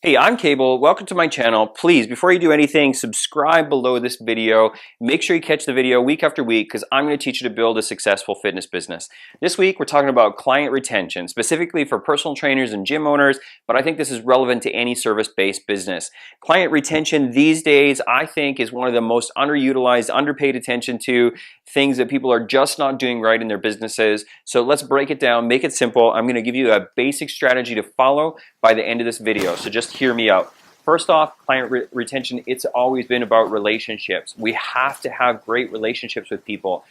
Hey, I'm Cable. Welcome to my channel. Please, before you do anything, subscribe below this video. Make sure you catch the video week after week because I'm going to teach you to build a successful fitness business. This week, we're talking about client retention, specifically for personal trainers and gym owners, but I think this is relevant to any service-based business. Client retention these days, I think, is one of the most underutilized, underpaid attention to things that people are just not doing right in their businesses. So let's break it down, make it simple. I'm going to give you a basic strategy to follow by the end of this video. So just hear me out. First off, client retention, it's always been about relationships. We have to have great relationships with people.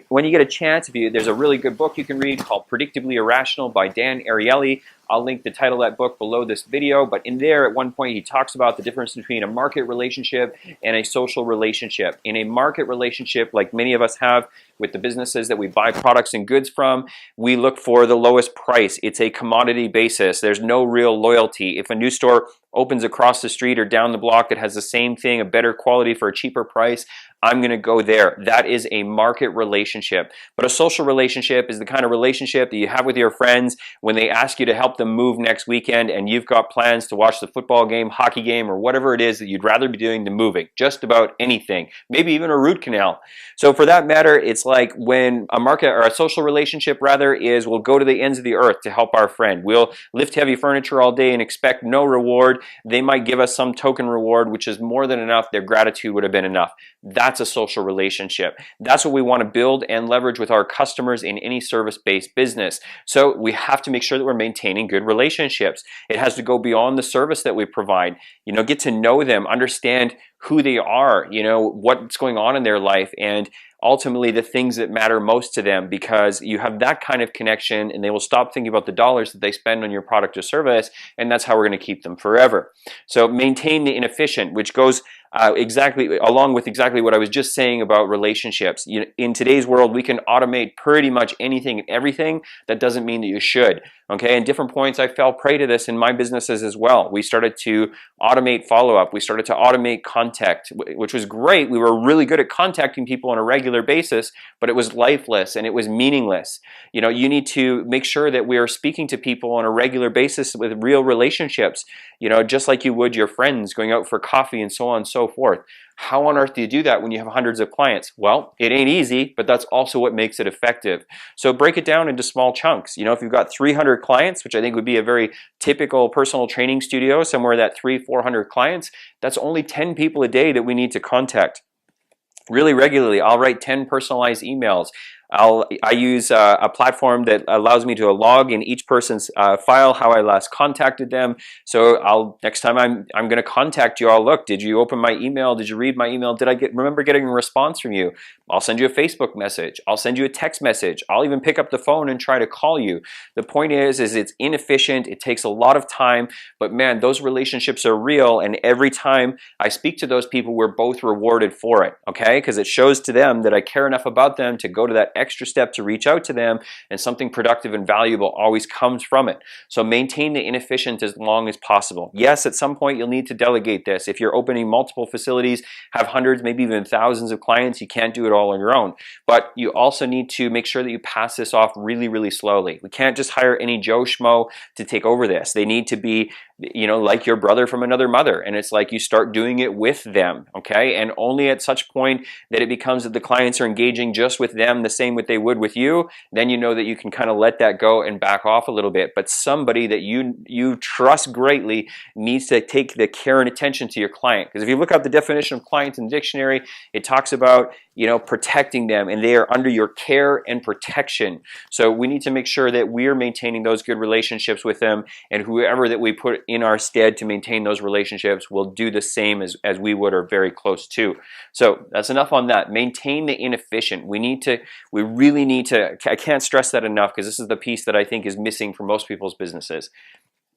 When you get a chance, there's a really good book you can read called Predictably Irrational by Dan Ariely. I'll link the title of that book below this video, but in there at one point he talks about the difference between a market relationship and a social relationship. In a market relationship, like many of us have with the businesses that we buy products and goods from, we look for the lowest price. It's a commodity basis. There's no real loyalty. If a new store opens across the street or down the block that has the same thing, a better quality for a cheaper price, I'm going to go there. That is a market relationship. But a social relationship is the kind of relationship that you have with your friends when they ask you to help them move next weekend and you've got plans to watch the football game, hockey game, or whatever it is that you'd rather be doing than moving. Just about anything. Maybe even a root canal. So for that matter, it's like when a market or a social relationship rather is we'll go to the ends of the earth to help our friend. We'll lift heavy furniture all day and expect no reward. They might give us some token reward, which is more than enough. Their gratitude would have been enough. That's a social relationship. That's what we want to build and leverage with our customers in any service-based business. So we have to make sure that we're maintaining good relationships. It has to go beyond the service that we provide. Get to know them, understand who they are, what's going on in their life, and ultimately the things that matter most to them, because you have that kind of connection and they will stop thinking about the dollars that they spend on your product or service, and that's how we're going to keep them forever. So maintain the inefficient, which goes exactly along with exactly what I was just saying about relationships. In today's world, we can automate pretty much anything and everything. That doesn't mean that you should. Okay, and different points I fell prey to this in my businesses as well. We started to automate follow-up. We started to automate contact, which was great. We were really good at contacting people on a regular basis, but it was lifeless and it was meaningless. You need to make sure that we are speaking to people on a regular basis with real relationships, just like you would your friends, going out for coffee and so on and so forth. How on earth do you do that when you have hundreds of clients? Well, it ain't easy, but that's also what makes it effective. So break it down into small chunks. If you've got 300 clients, which I think would be a very typical personal training studio, somewhere that 300-400 clients, that's only 10 people a day that we need to contact. Really regularly, I'll write 10 personalized emails. I use a platform that allows me to log in each person's file how I last contacted them. So next time I'm going to contact you, I'll look, did you open my email? Did you read my email? Did I remember getting a response from you? I'll send you a Facebook message. I'll send you a text message. I'll even pick up the phone and try to call you. The point is it's inefficient. It takes a lot of time, but man, those relationships are real. And every time I speak to those people, we're both rewarded for it. Okay, because it shows to them that I care enough about them to go to that extra step to reach out to them, and something productive and valuable always comes from it. So maintain the inefficient as long as possible. Yes, at some point you'll need to delegate this. If you're opening multiple facilities, have hundreds, maybe even thousands of clients, you can't do it all on your own. But you also need to make sure that you pass this off really, really slowly. We can't just hire any Joe Schmo to take over this. They need to be like your brother from another mother, and it's like you start doing it with them, okay? And only at such point that it becomes that the clients are engaging just with them the same way they would with you, then you know that you can kind of let that go and back off a little bit. But somebody that you trust greatly needs to take the care and attention to your client, because if you look up the definition of client in the dictionary, it talks about protecting them, and they are under your care and protection. So we need to make sure that we're maintaining those good relationships with them, and whoever that we put in our stead to maintain those relationships will do the same as we would or very close to. So that's enough on that. Maintain the inefficient. We really need to, I can't stress that enough, because this is the piece that I think is missing for most people's businesses.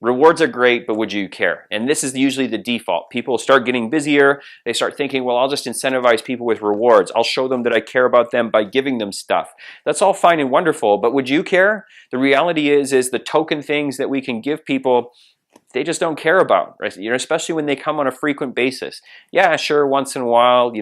Rewards are great, but would you care? And this is usually the default. People start getting busier. They start thinking, well, I'll just incentivize people with rewards. I'll show them that I care about them by giving them stuff. That's all fine and wonderful, but would you care? The reality is the token things that we can give people they just don't care about, right? Especially when they come on a frequent basis. Yeah, sure, once in a while,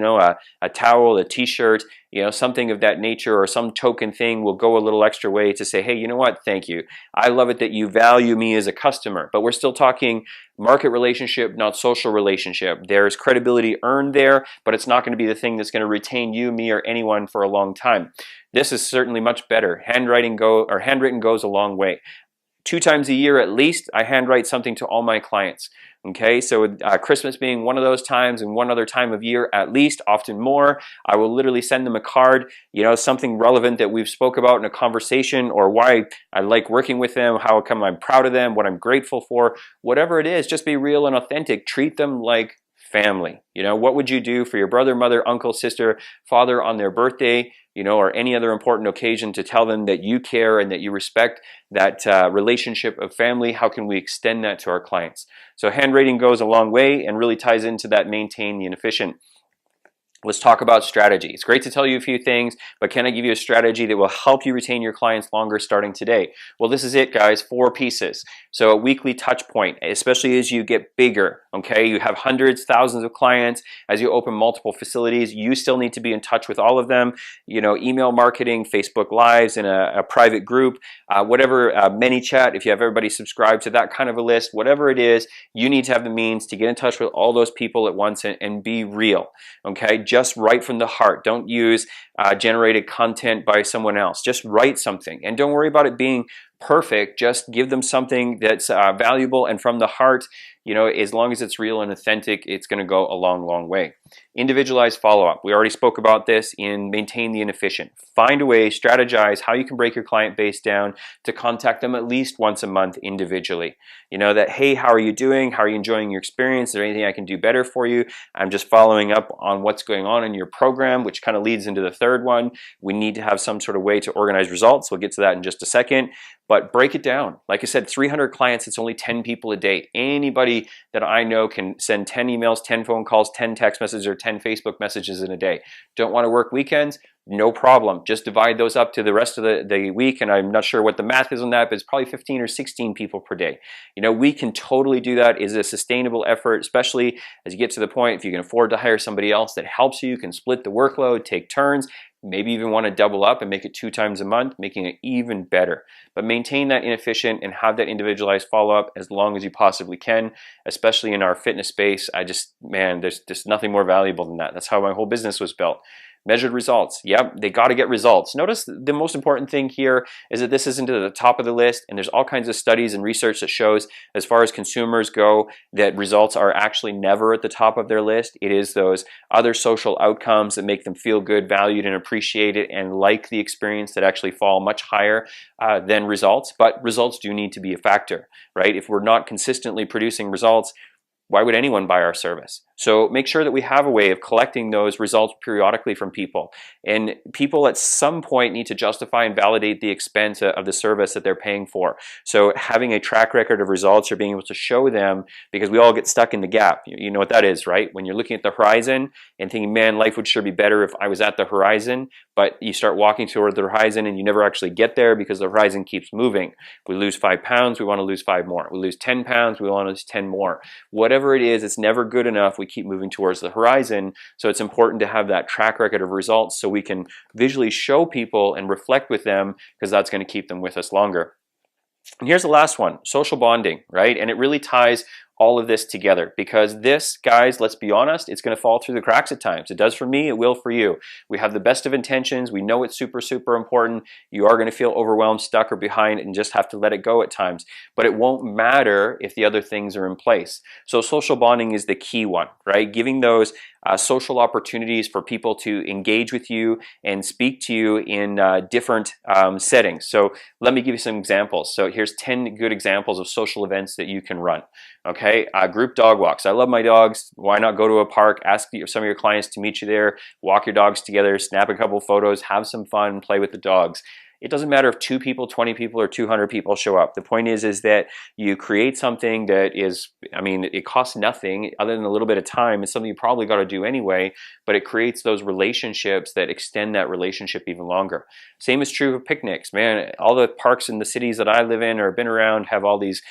a towel, a t-shirt, something of that nature, or some token thing will go a little extra way to say, hey, you know what, thank you. I love it that you value me as a customer. But we're still talking market relationship, not social relationship. There's credibility earned there, but it's not going to be the thing that's going to retain you, me, or anyone for a long time. This is certainly much better. Handwritten goes a long way. 2 times a year at least, I handwrite something to all my clients. Okay, so Christmas being one of those times, and one other time of year at least, often more, I will literally send them a card, something relevant that we've spoke about in a conversation, or why I like working with them, how come I'm proud of them, what I'm grateful for, whatever it is. Just be real and authentic. Treat them like family. What would you do for your brother, mother, uncle, sister, father on their birthday, or any other important occasion, to tell them that you care and that you respect that relationship of family? How can we extend that to our clients? So handwriting goes a long way and really ties into that maintain the inefficient. Let's talk about strategy. It's great to tell you a few things, but can I give you a strategy that will help you retain your clients longer starting today? Well, this is it, guys. 4 pieces. So a weekly touch point, especially as you get bigger, okay? You have hundreds, thousands of clients. As you open multiple facilities, you still need to be in touch with all of them. Email marketing, Facebook Lives in a private group, whatever, ManyChat, if you have everybody subscribed to that kind of a list, whatever it is, you need to have the means to get in touch with all those people at once and be real, okay? Just write from the heart. Don't use generated content by someone else. Just write something, and don't worry about it being perfect. Just give them something that's valuable and from the heart. As long as it's real and authentic, it's going to go a long, long way. Individualized follow-up. We already spoke about this in Maintain the Inefficient. Find a way, strategize how you can break your client base down to contact them at least once a month individually. That, hey, how are you doing? How are you enjoying your experience? Is there anything I can do better for you? I'm just following up on what's going on in your program, which kind of leads into the third one. We need to have some sort of way to organize results. We'll get to that in just a second. But break it down. Like I said, 300 clients, it's only 10 people a day. Anybody that I know can send 10 emails, 10 phone calls, 10 text messages, or 10 Facebook messages in a day. Don't want to work weekends? No problem. Just divide those up to the rest of the week, and I'm not sure what the math is on that, but it's probably 15 or 16 people per day. We can totally do that. It's a sustainable effort, especially as you get to the point, if you can afford to hire somebody else that helps you, can split the workload, take turns, maybe even want to double up and make it 2 times a month, making it even better. But maintain that inefficient and have that individualized follow-up as long as you possibly can, especially in our fitness space. There's just nothing more valuable than that. That's how my whole business was built. Measured results. Yep, they got to get results. Notice the most important thing here is that this isn't at the top of the list, and there's all kinds of studies and research that shows, as far as consumers go, that results are actually never at the top of their list. It is those other social outcomes that make them feel good, valued, and appreciated, and like the experience, that actually fall much higher than results. But results do need to be a factor, right? If we're not consistently producing results, why would anyone buy our service? So make sure that we have a way of collecting those results periodically from people. And people at some point need to justify and validate the expense of the service that they're paying for. So having a track record of results, or being able to show them, because we all get stuck in the gap. You know what that is, right? When you're looking at the horizon and thinking, man, life would sure be better if I was at the horizon, but you start walking toward the horizon and you never actually get there because the horizon keeps moving. We lose 5 pounds, we want to lose 5 more. We lose 10 pounds, we want to lose 10 more. Whatever it is, it's never good enough. We keep moving towards the horizon. So it's important to have that track record of results so we can visually show people and reflect with them, because that's going to keep them with us longer. And here's the last one, social bonding, right? And it really ties all of this together, because this, guys, let's be honest, it's going to fall through the cracks at times. It does for me, it will for you. We have the best of intentions. We know it's super, super important. You are going to feel overwhelmed, stuck, or behind, and just have to let it go at times. But it won't matter if the other things are in place. So social bonding is the key one, right? Giving those social opportunities for people to engage with you and speak to you in different settings. So let me give you some examples. So here's 10 good examples of social events that you can run. Okay, group dog walks. I love my dogs. Why not go to a park, ask some of your clients to meet you there, walk your dogs together, snap a couple photos, have some fun, play with the dogs. It doesn't matter if 2 people, 20 people, or 200 people show up. The point is that you create something that is, I mean, it costs nothing other than a little bit of time. It's something you probably got to do anyway, but it creates those relationships that extend that relationship even longer. Same is true of picnics, man. All the parks in the cities that I live in or have been around have all these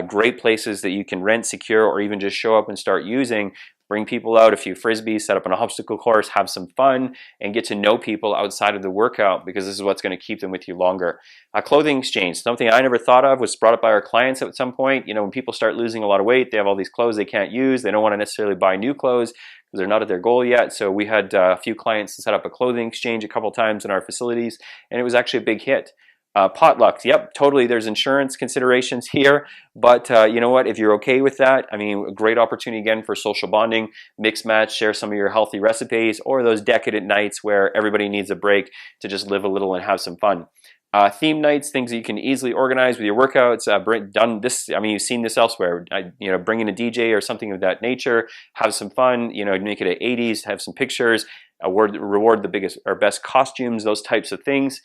great places that you can rent, secure, or even just show up and start using. Bring people out, a few frisbees, set up an obstacle course, have some fun, and get to know people outside of the workout, because this is what's going to keep them with you longer. Clothing exchange, something I never thought of, was brought up by our clients at some point. You know, when people start losing a lot of weight, they have all these clothes they can't use. They don't want to necessarily buy new clothes because they're not at their goal yet. So we had a few clients to set up a clothing exchange a couple times in our facilities, and it was actually a big hit. Potlucks, yep, totally. There's insurance considerations here, but you know what? If you're okay with that, I mean, a great opportunity again for social bonding, mix match, share some of your healthy recipes, or those decadent nights where everybody needs a break to just live a little and have some fun. Theme nights, things that you can easily organize with your workouts. Done this. I mean, you've seen this elsewhere. You know, bring in a DJ or something of that nature. Have some fun. You know, make it at 80s. Have some pictures. Reward the biggest or best costumes. Those types of things.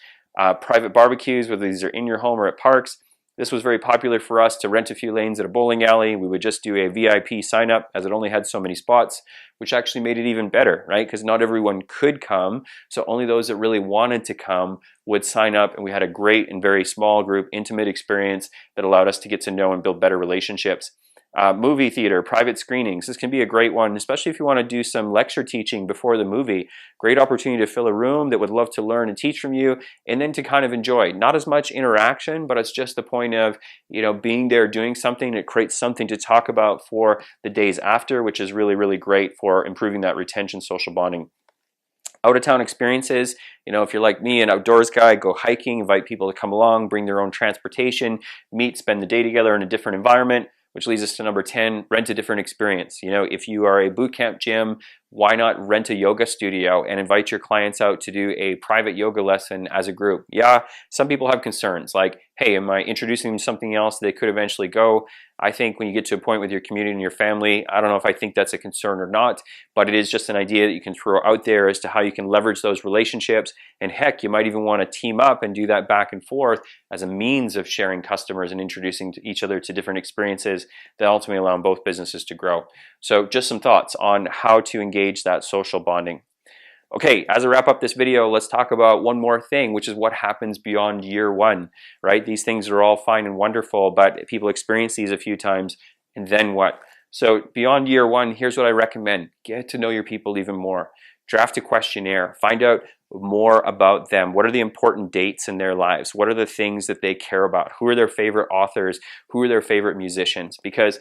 Private barbecues, whether these are in your home or at parks. This was very popular for us to rent a few lanes at a bowling alley. We would just do a VIP sign up, as it only had so many spots, which actually made it even better, right? Because not everyone could come, so only those that really wanted to come would sign up, and we had a great and very small group, intimate experience that allowed us to get to know and build better relationships. Movie theater, private screenings. This can be a great one, especially if you want to do some lecture teaching before the movie. Great opportunity to fill a room that would love to learn and teach from you, and then to kind of enjoy. Not as much interaction, but it's just the point of, you know, being there, doing something that creates something to talk about for the days after, which is really, really great for improving that retention, social bonding. Out-of-town experiences, you know, if you're like me, an outdoors guy, go hiking, invite people to come along, bring their own transportation, meet, spend the day together in a different environment. Which leads us to number 10, rent a different experience. You know, if you are a boot camp gym, why not rent a yoga studio and invite your clients out to do a private yoga lesson as a group? Yeah, some people have concerns like, hey, am I introducing them to something else they could eventually go? I think when you get to a point with your community and your family, I don't know if I think that's a concern or not, but it is just an idea that you can throw out there as to how you can leverage those relationships. And heck, you might even want to team up and do that back and forth as a means of sharing customers and introducing each other to different experiences that ultimately allow both businesses to grow. So just some thoughts on how to engage that social bonding. Okay, as I wrap up this video, let's talk about one more thing, which is what happens beyond year one, right? These things are all fine and wonderful, but people experience these a few times, and then what? So beyond year one, here's what I recommend. Get to know your people even more. Draft a questionnaire. Find out more about them. What are the important dates in their lives? What are the things that they care about? Who are their favorite authors? Who are their favorite musicians? Because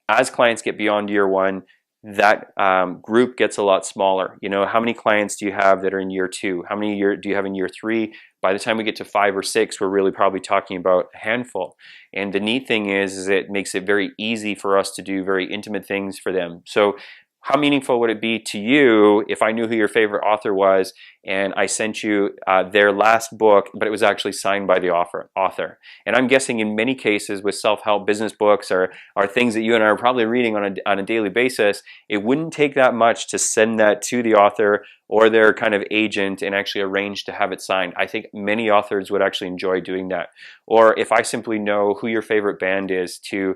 as clients get beyond year one, that group gets a lot smaller. You know, how many clients do you have that are in year 2? How many do you have in year 3? By the time we get to 5 or 6, we're really probably talking about a handful. And the neat thing is it makes it very easy for us to do very intimate things for them. So how meaningful would it be to you if I knew who your favorite author was and I sent you their last book, but it was actually signed by the author? And I'm guessing in many cases with self-help business books or things that you and I are probably reading on a daily basis, it wouldn't take that much to send that to the author or their kind of agent and actually arrange to have it signed. I think many authors would actually enjoy doing that. Or if I simply know who your favorite band is, to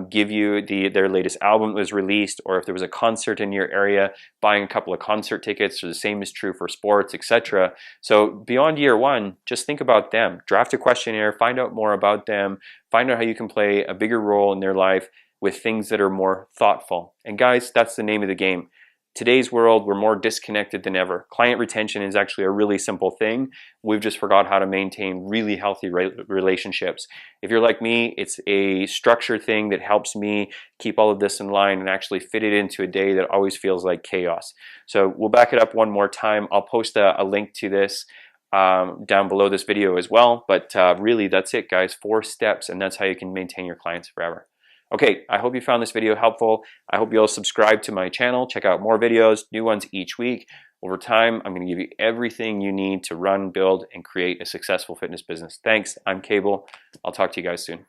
give you their latest album that was released, or if there was a concert in your area, buying a couple of concert tickets, or the same is true for sports, etc. So beyond year one, just think about them. Draft a questionnaire, find out more about them, find out how you can play a bigger role in their life with things that are more thoughtful. And guys, that's the name of the game. Today's world, we're more disconnected than ever. Client retention is actually a really simple thing. We've just forgot how to maintain really healthy relationships. If you're like me, it's a structured thing that helps me keep all of this in line and actually fit it into a day that always feels like chaos. So we'll back it up one more time. I'll post a link to this down below this video as well. But really, that's it, guys. 4 steps, and that's how you can maintain your clients forever. Okay, I hope you found this video helpful. I hope you'll subscribe to my channel, check out more videos, new ones each week. Over time, I'm going to give you everything you need to run, build, and create a successful fitness business. Thanks, I'm Cable. I'll talk to you guys soon.